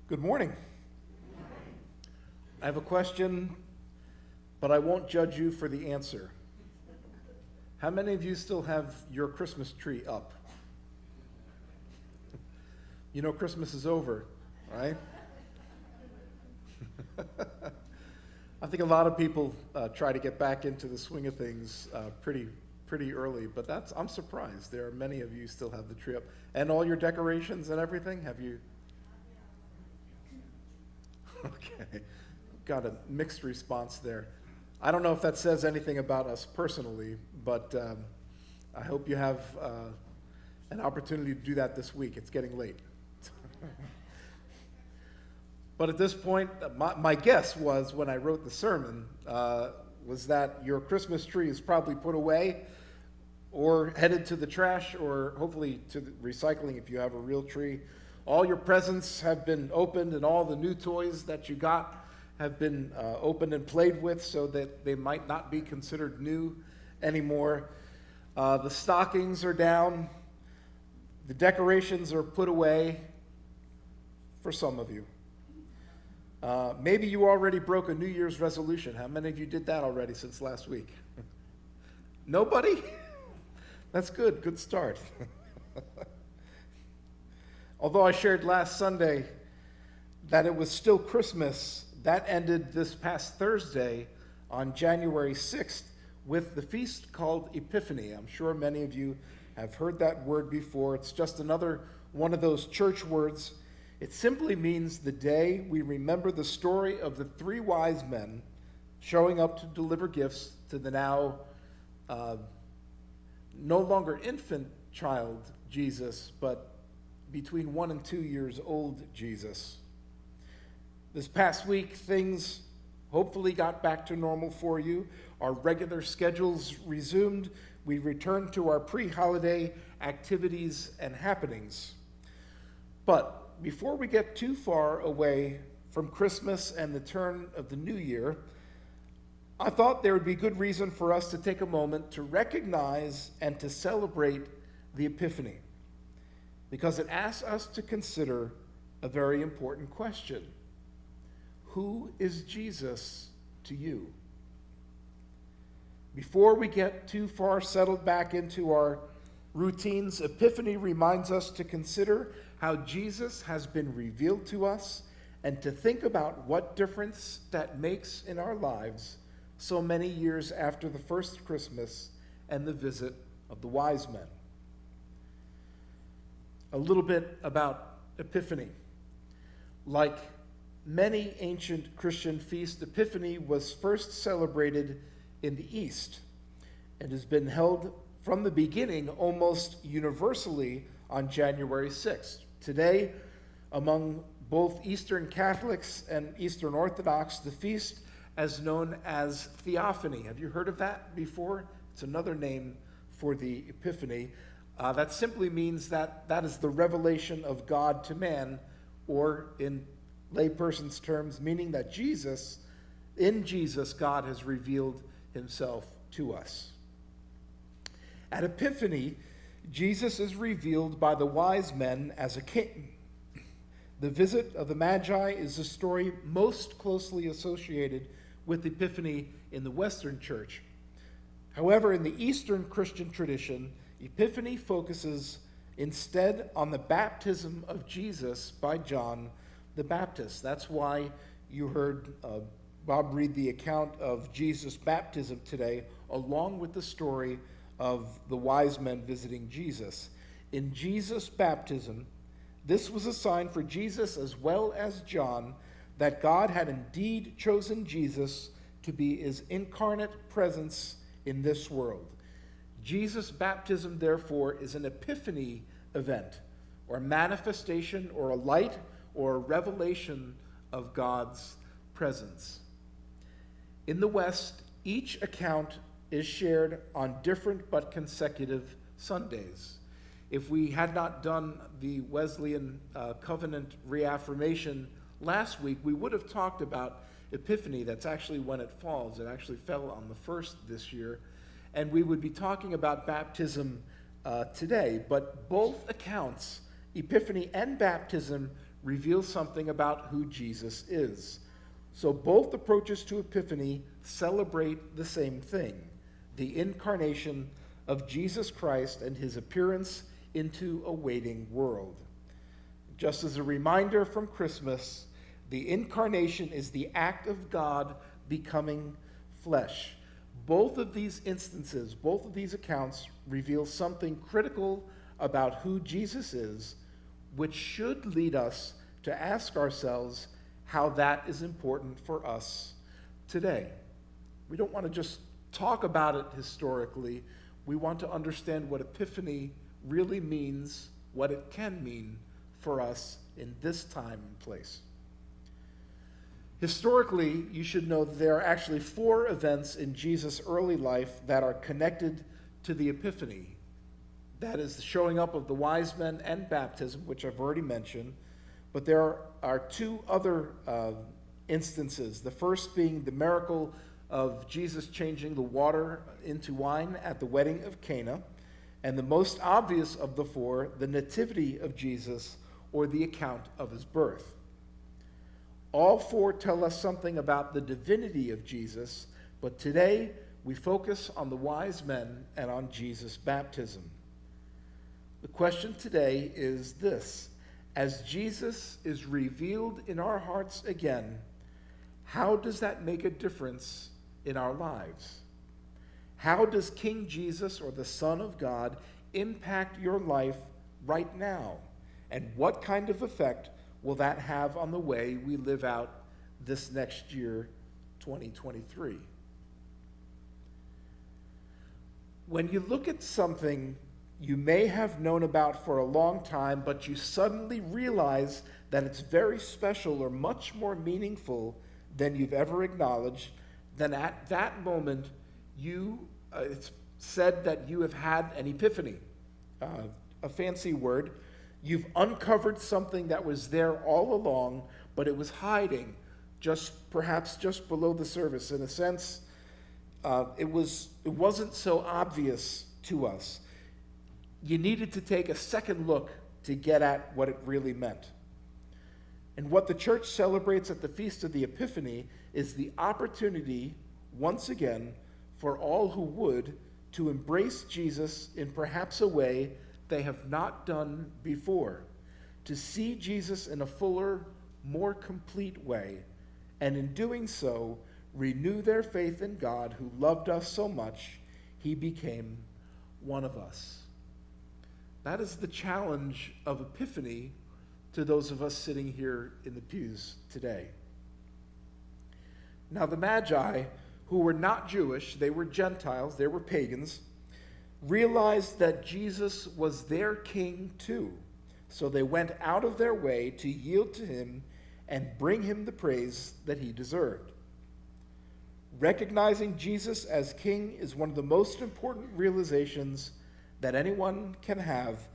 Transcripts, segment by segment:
Good morning. I have a question, but I won't judge you for the answer. How many of you still have your Christmas tree up? You know Christmas is over, right? I think a lot of people try to get back into the swing of things pretty early, but I'm surprised. There are many of you still have the tree up. And all your decorations and everything, have you? Okay, got a mixed response there. I don't know if that says anything about us personally, but I hope you have an opportunity to do that this week. It's getting late. But at this point, my guess was when I wrote the sermon was that your Christmas tree is probably put away or headed to the trash or hopefully to the recycling if you have a real tree. All your presents have been opened and all the new toys that you got have been opened and played with so that they might not be considered new anymore. The stockings are down. The decorations are put away for some of you. Maybe you already broke a New Year's resolution. How many of you did that already since last week? Nobody? That's good. Good start. Although I shared last Sunday that it was still Christmas, that ended this past Thursday on January 6th with the feast called Epiphany. I'm sure many of you have heard that word before. It's just another one of those church words. It simply means the day we remember the story of the three wise men showing up to deliver gifts to the now no longer infant child Jesus, but between 1 and 2 years old Jesus. This past week, things hopefully got back to normal for you. Our regular schedules resumed. We returned to our pre-holiday activities and happenings. But before we get too far away from Christmas and the turn of the new year, I thought there would be good reason for us to take a moment to recognize and to celebrate the Epiphany, because it asks us to consider a very important question. Who is Jesus to you? Before we get too far settled back into our routines, Epiphany reminds us to consider how Jesus has been revealed to us and to think about what difference that makes in our lives so many years after the first Christmas and the visit of the wise men. A little bit about Epiphany. Like many ancient Christian feasts, Epiphany was first celebrated in the East and has been held from the beginning almost universally on January 6th. Today, among both Eastern Catholics and Eastern Orthodox, the feast is known as Theophany. Have you heard of that before? It's another name for the Epiphany. That simply means that is the revelation of God to man, or in layperson's terms, meaning that in Jesus, God has revealed himself to us. At Epiphany, Jesus is revealed by the wise men as a king. The visit of the Magi is the story most closely associated with Epiphany in the Western Church. However, in the Eastern Christian tradition, Epiphany focuses instead on the baptism of Jesus by John the Baptist. That's why you heard Bob read the account of Jesus' baptism today, along with the story of the wise men visiting Jesus. In Jesus' baptism, this was a sign for Jesus as well as John that God had indeed chosen Jesus to be his incarnate presence in this world. Jesus' baptism, therefore, is an epiphany event, or manifestation, or a light, or a revelation of God's presence. In the West, each account is shared on different but consecutive Sundays. If we had not done the Wesleyan covenant reaffirmation last week, we would have talked about Epiphany. That's actually when it falls. It actually fell on the 1st this year. And we would be talking about baptism today. But both accounts, Epiphany and baptism, reveals something about who Jesus is. So both approaches to Epiphany celebrate the same thing, the incarnation of Jesus Christ and his appearance into a waiting world. Just as a reminder from Christmas, the incarnation is the act of God becoming flesh. Both of these instances, both of these accounts reveal something critical about who Jesus is, which should lead us to ask ourselves how that is important for us today. We don't want to just talk about it historically. We want to understand what Epiphany really means, what it can mean for us in this time and place. Historically, you should know that there are actually 4 events in Jesus' early life that are connected to the Epiphany. That is the showing up of the wise men and baptism, which I've already mentioned. But there are 2 other instances. The first being the miracle of Jesus changing the water into wine at the wedding of Cana. And the most obvious of the 4, the nativity of Jesus, or the account of his birth. All 4 tell us something about the divinity of Jesus, but today we focus on the wise men and on Jesus' baptism. The question today is this: as Jesus is revealed in our hearts again, how does that make a difference in our lives? How does King Jesus, or the Son of God, impact your life right now? And what kind of effect will that have on the way we live out this next year, 2023? When you look at something you may have known about for a long time, but you suddenly realize that it's very special or much more meaningful than you've ever acknowledged, then at that moment, it's said that you have had an epiphany, a fancy word. You've uncovered something that was there all along, but it was hiding, perhaps just below the surface. In a sense, it wasn't so obvious to us. You needed to take a second look to get at what it really meant. And what the church celebrates at the Feast of the Epiphany is the opportunity, once again, for all who would, to embrace Jesus in perhaps a way they have not done before, to see Jesus in a fuller, more complete way, and in doing so, renew their faith in God who loved us so much, he became one of us. That is the challenge of Epiphany to those of us sitting here in the pews today. Now, the Magi, who were not Jewish, they were Gentiles, they were pagans, realized that Jesus was their king too. So they went out of their way to yield to him and bring him the praise that he deserved. Recognizing Jesus as king is one of the most important realizations that anyone can have.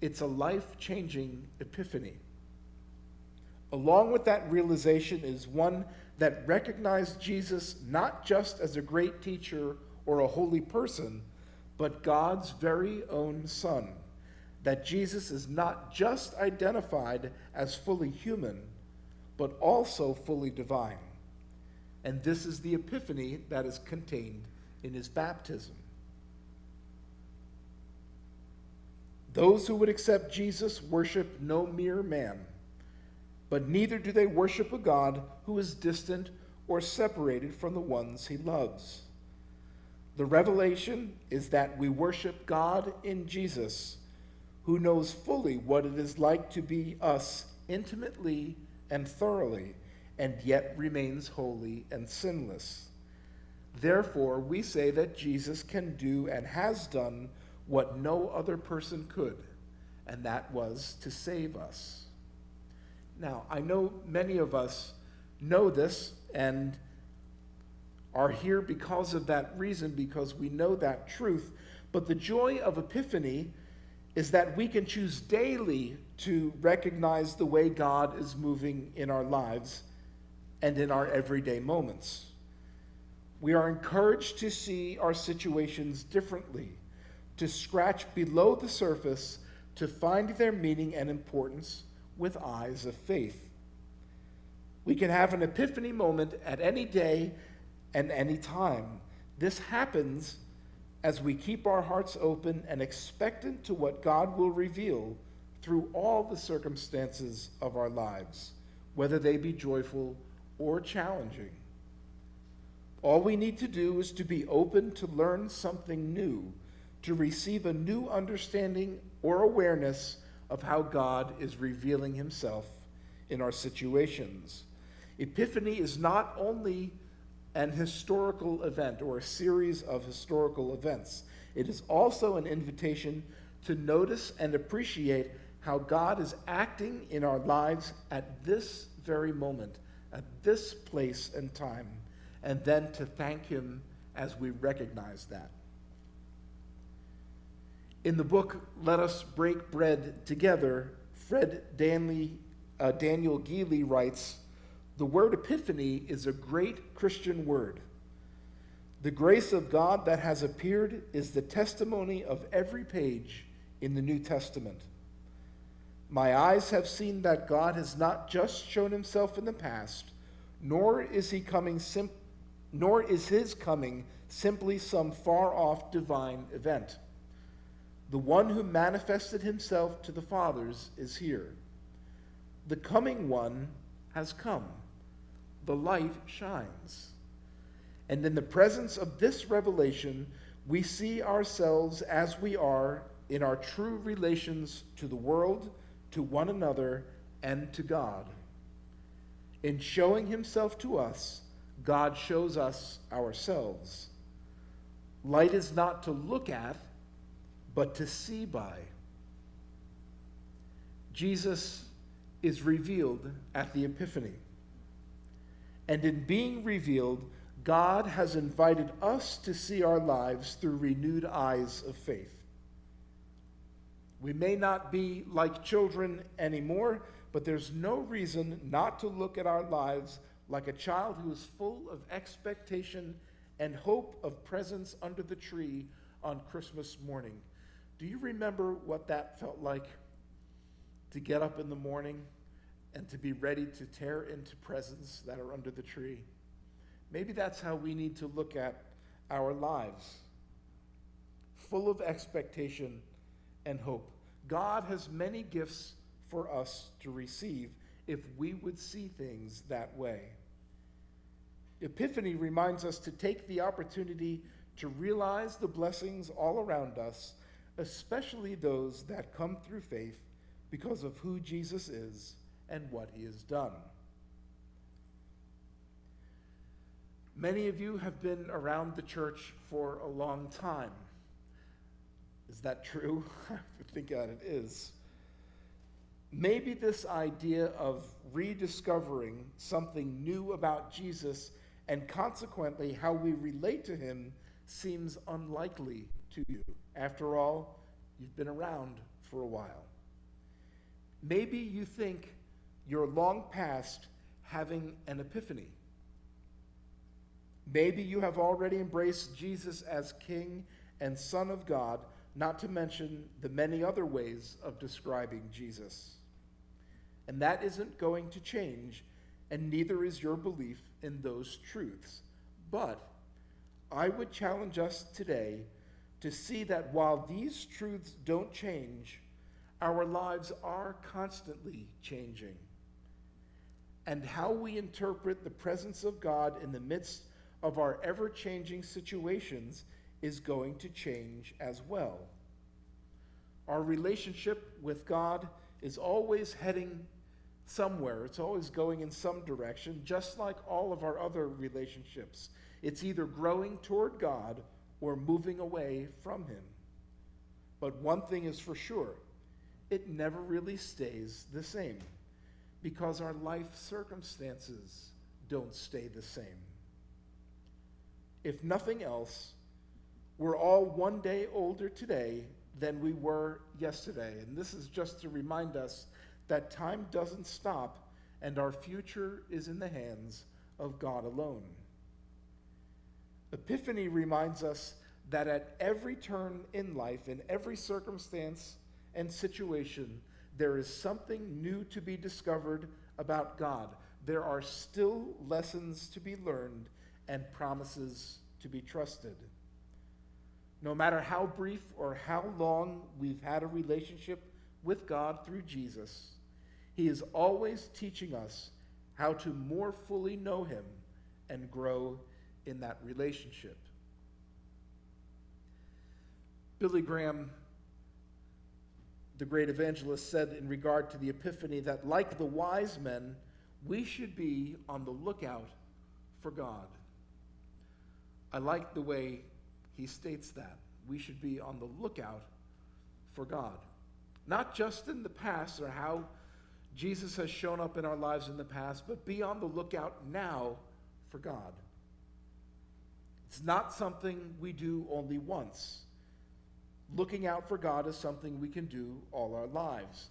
It's a life-changing epiphany. Along with that realization is one that recognized Jesus not just as a great teacher or a holy person, but God's very own Son. That Jesus is not just identified as fully human, but also fully divine. And this is the epiphany that is contained in his baptism. Those who would accept Jesus worship no mere man, but neither do they worship a God who is distant or separated from the ones he loves. The revelation is that we worship God in Jesus, who knows fully what it is like to be us intimately and thoroughly, and yet remains holy and sinless. Therefore, we say that Jesus can do and has done what no other person could, and that was to save us. Now, I know many of us know this and are here because of that reason, because we know that truth. But the joy of Epiphany is that we can choose daily to recognize the way God is moving in our lives and in our everyday moments. We are encouraged to see our situations differently, to scratch below the surface, to find their meaning and importance with eyes of faith. We can have an epiphany moment at any day and any time. This happens as we keep our hearts open and expectant to what God will reveal through all the circumstances of our lives, whether they be joyful or challenging. All we need to do is to be open to learn something new, to receive a new understanding or awareness of how God is revealing himself in our situations. Epiphany is not only an historical event or a series of historical events. It is also an invitation to notice and appreciate how God is acting in our lives at this very moment, at this place and time, and then to thank him as we recognize that. In the book, Let Us Break Bread Together, Daniel Geely writes, "The word epiphany is a great Christian word. The grace of God that has appeared is the testimony of every page in the New Testament. My eyes have seen that God has not just shown himself in the past, nor is his coming simply some far-off divine event. The one who manifested himself to the fathers is here. The coming one has come. The light shines. And in the presence of this revelation, we see ourselves as we are in our true relations to the world, to one another, and to God. In showing himself to us, God shows us ourselves. Light is not to look at, but to see by. Jesus is revealed at the Epiphany. And in being revealed, God has invited us to see our lives through renewed eyes of faith. We may not be like children anymore, but there's no reason not to look at our lives like a child who is full of expectation and hope of presents under the tree on Christmas morning. Do you remember what that felt like? To get up in the morning and to be ready to tear into presents that are under the tree. Maybe that's how we need to look at our lives. Full of expectation and hope. God has many gifts for us to receive if we would see things that way. Epiphany reminds us to take the opportunity to realize the blessings all around us, especially those that come through faith because of who Jesus is and what he has done. Many of you have been around the church for a long time. Is that true? I think that it is. Maybe this idea of rediscovering something new about Jesus and consequently how we relate to him seems unlikely to you. After all, you've been around for a while. Maybe you think you're long past having an epiphany. Maybe you have already embraced Jesus as King and Son of God, not to mention the many other ways of describing Jesus. And that isn't going to change, and neither is your belief in those truths. But I would challenge us today to see that while these truths don't change, our lives are constantly changing. And how we interpret the presence of God in the midst of our ever-changing situations is going to change as well. Our relationship with God is always heading somewhere. It's always going in some direction, just like all of our other relationships. It's either growing toward God or moving away from him. But one thing is for sure, it never really stays the same, because our life circumstances don't stay the same. If nothing else, we're all one day older today than we were yesterday. And this is just to remind us that time doesn't stop and our future is in the hands of God alone. Epiphany reminds us that at every turn in life, in every circumstance and situation, there is something new to be discovered about God. There are still lessons to be learned and promises to be trusted. No matter how brief or how long we've had a relationship with God through Jesus, He is always teaching us how to more fully know Him and grow in that relationship. Billy Graham, the great evangelist, said in regard to the Epiphany that, like the wise men, we should be on the lookout for God. I like the way he states that. We should be on the lookout for God. Not just in the past or how Jesus has shown up in our lives in the past, but be on the lookout now for God. It's not something we do only once. Looking out for God is something we can do all our lives.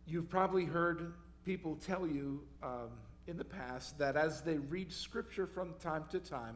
You've probably heard people tell you in the past that as they read Scripture from time to time,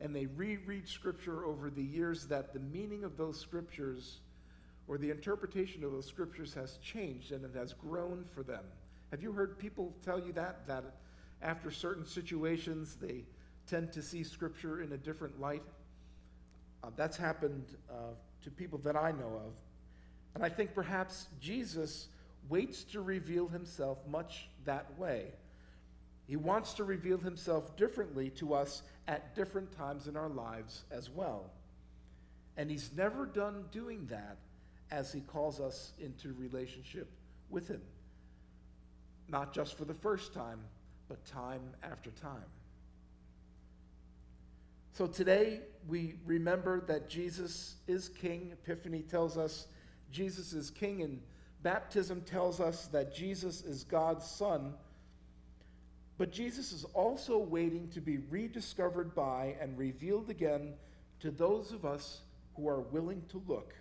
and they reread Scripture over the years, that the meaning of those Scriptures or the interpretation of those Scriptures has changed and it has grown for them. Have you heard people tell you that after certain situations they tend to see Scripture in a different light? That's happened to people that I know of. And I think perhaps Jesus waits to reveal himself much that way. He wants to reveal himself differently to us at different times in our lives as well. And he's never done doing that as he calls us into relationship with him. Not just for the first time, but time after time. So today we remember that Jesus is King. Epiphany tells us Jesus is King, and baptism tells us that Jesus is God's Son. But Jesus is also waiting to be rediscovered by and revealed again to those of us who are willing to look.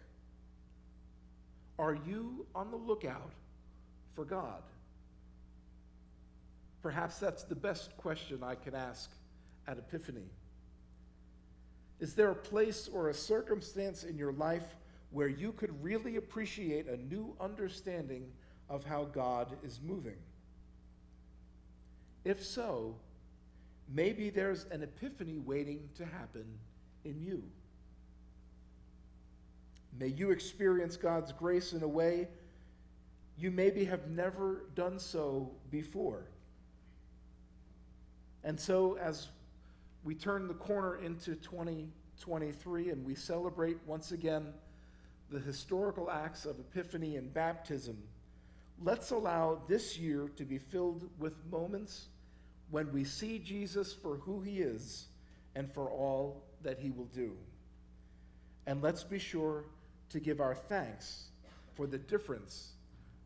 Are you on the lookout for God? Perhaps that's the best question I can ask at Epiphany. Is there a place or a circumstance in your life where you could really appreciate a new understanding of how God is moving? If so, maybe there's an epiphany waiting to happen in you. May you experience God's grace in a way you maybe have never done so before. And so as we turn the corner into 2023 and we celebrate once again the historical acts of Epiphany and baptism, let's allow this year to be filled with moments when we see Jesus for who he is and for all that he will do. And let's be sure to give our thanks for the difference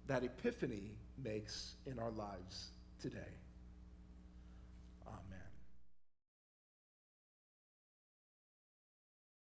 that Epiphany makes in our lives today.